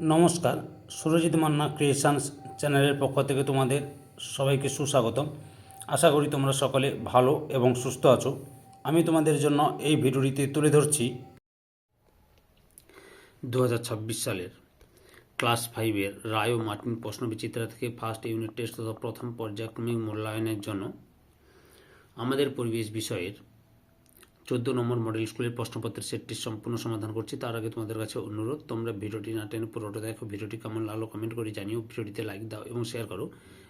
নমস্কার, সুরজিৎ মান্না ক্রিয়েশনস চ্যানেলের পক্ষ থেকে তোমাদের সবাইকে সুস্বাগতম। আশা করি তোমরা সকলে ভালো এবং সুস্থ আছো। আমি তোমাদের জন্য এই ভিডিওটিতে তুলে ধরছি 2026 সালের ক্লাস 5-এর রায় ও মার্টিন প্রশ্নবিচিত্রা থেকে ফার্স্ট ইউনিট টেস্ট তথা প্রথম পর্যায়ক্রমিক মূল্যায়নের জন্য আমাদের পরিবেশ বিষয়ের 14 নম্বর মডেল স্কুলের প্রশ্নপত্রের সেটটি সম্পূর্ণ সমাধান করছি। তার আগে তোমাদের কাছে অনুরোধ, তোমরা ভিডিওটি না টেনে পুরোটা দেখো। ভিডিওটি কেমন লাগলো কমেন্ট করে জানিও, ভিডিওটিতে লাইক দাও এবং শেয়ার করো,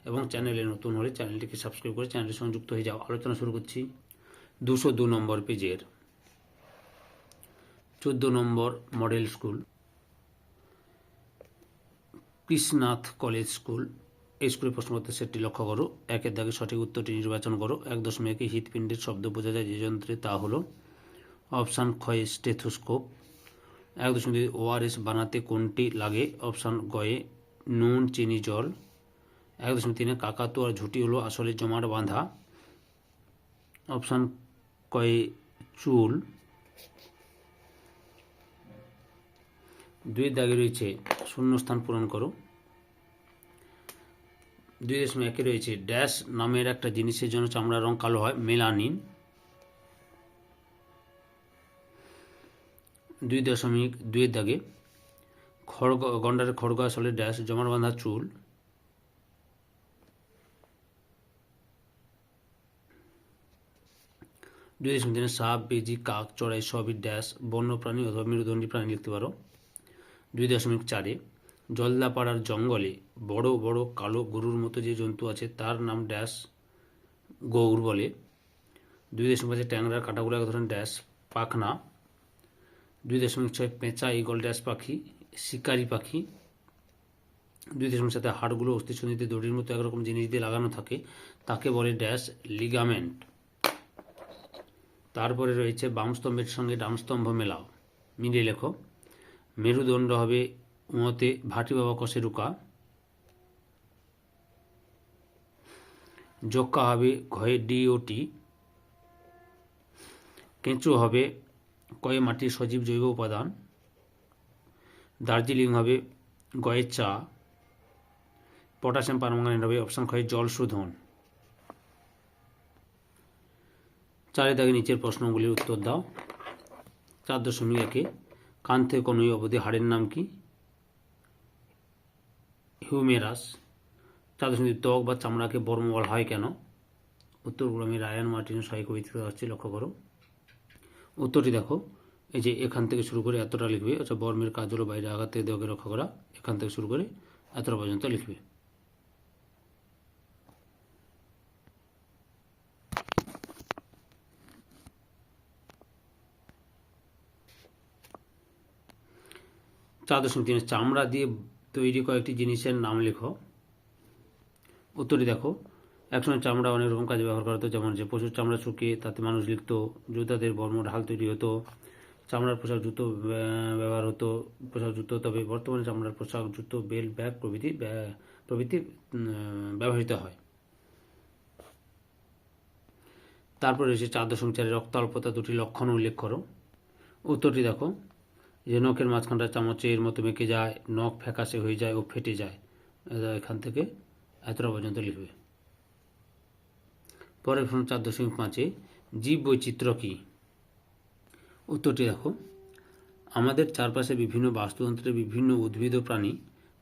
এবং চ্যানেলে নতুন হলে চ্যানেলটিকে সাবস্ক্রাইব করে চ্যানেলের সঙ্গে যুক্ত হয়ে যাও। আলোচনা শুরু করছি 202 নম্বর পেজের 14 number model school Krishnanath college school. এই স্কুলের প্রশ্নপত্রের সেটটি লক্ষ্য করো। একের দাগে সঠিক উত্তরটি নির্বাচন করো। 1.1 হৃৎপিণ্ডের শব্দ বোঝা যায় যে যন্ত্রে, তা হলো অপশান ক্ষয়ে স্টেথোস্কোপ। 1.2 ওআরএস বানাতে কোনটি লাগে? অপশান গয়ে নুন, চিনি, জল। 1.3 কাকাতুয়ার ঝুঁটি হলো আসলে জমাট বাঁধা। অপশান কয়ে চুল। 2 দাগে রয়েছে শূন্যস্থান পূরণ করো। 2.1 রয়েছে ড্যাশ নামের একটা জিনিসের জন্য চামড়ার রং কালো হয়, মেলানিন। 2.2 দাগে গন্ডারের খড়গ আসলে ড্যাশ জমাট বাঁধা চুল। 2.3 সাপ, বেজি, কাক, চড়াই সবই ড্যাশ বন্য প্রাণী অথবা মেরুদণ্ডী প্রাণী লিখতে পারো। 2.4 জলদাপাড়ার জঙ্গলে বড় বড় কালো গরুর মতো যে জন্তু আছে তার নাম ড্যাশ গৌর বলে। 2.5 ট্যাংরার কাঁটাগুলো এক ধরনের ড্যাশ পাখনা। 2.6 পেঁচা ঈগল ড্যাশ পাখি শিকারি পাখি। 2.7 হাড়গুলো অস্থিসন্ধিতে দড়ির মতো একরকম জিনিস দিয়ে লাগানো থাকে, তাকে বলে ড্যাশ লিগামেন্ট। তারপরে রয়েছে বামস্তম্ভের সঙ্গে ডামস্তম্ভ মেলাও, মিলিয়ে লেখো। মেরুদণ্ড হবে উঁতে ভাটি বাবা কষে রুকা। যক্কা হবে ঘয়ে ডিওটি। কেঁচো হবে কয়ে মাটির সজীব জৈব উপাদান। দার্জিলিং হবে গয়ে চা। পটাশিয়াম পারম্যাঙ্গানেট হবে অপশান ক্ষয়ে জল শোধন। 4 দাগে নিচের প্রশ্নগুলির উত্তর দাও। 4.1 কান থেকে কনুই অবধি হাড়ের নাম কি? হিউমেরাস। 4.2 ত্বক বা চামড়াকে বর্ম বলা হয় কেন? উত্তরগুলো আমি রায়ান মার্টিনের সহায়ক কবিতা আসছে, লক্ষ্য করো। উত্তরটি দেখো, এই যে এখান থেকে শুরু করে এতটা লিখবে। আচ্ছা, বর্মের কাজ হলো বাইরে আঘাত থেকে দেহকে রক্ষা করা। এখান থেকে শুরু করে এতটা পর্যন্ত লিখবে। চামড়া দিয়ে তৈরি কয়েকটি জিনিসের নাম লেখো। উত্তরটি দেখো, একসময় চামড়া অনেক রকম কাজে ব্যবহার করা হতো, যেমন যে পশুর চামড়া শুকিয়ে তাতে মানুষ লিখত, জুতাদের বর্ম ঢাল তৈরি হতো, চামড়ার পোশাক জুতো ব্যবহার হতো, পোশাক জুতো। তবে বর্তমানে চামড়ার পোশাক জুতো, বেল, ব্যাগ প্রভৃতি ব্যবহৃত হয়। তারপরে রয়েছে 4.4 রক্ত অল্পতা দুটি লক্ষণ উল্লেখ করো। উত্তরটি দেখো, যে নখের মাঝখানটা চামচের মতো বেঁকে যায়, নখ ফ্যাকাশে হয়ে যায় ও ফেটে যায়। এখান থেকে এতটা পর্যন্ত লিখবে। পরের প্রশ্ন 4.5 জীব বৈচিত্র্য কী? উত্তরটি দেখো, আমাদের চারপাশে বিভিন্ন বাস্তুতন্ত্রের বিভিন্ন উদ্ভিদ ও প্রাণী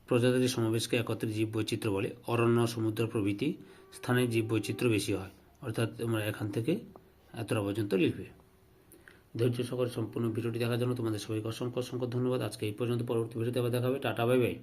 প্রজাতির সমাবেশকে একত্রে জীব বৈচিত্র্য বলে। অরণ্য, সমুদ্র প্রভৃতি স্থানে জীব বৈচিত্র্য বেশি হয়। অর্থাৎ তোমরা এখান থেকে এতটা পর্যন্ত লিখবে। ধৈর্য সহকারে সম্পূর্ণ ভিডিওটি দেখার জন্য তোমাদের সবাইকে অসংখ্য অসংখ্য ধন্যবাদ। আজকে এই পর্যন্ত। পরবর্তী ভিডিওতে আবার দেখা হবে। Tata, bye bye.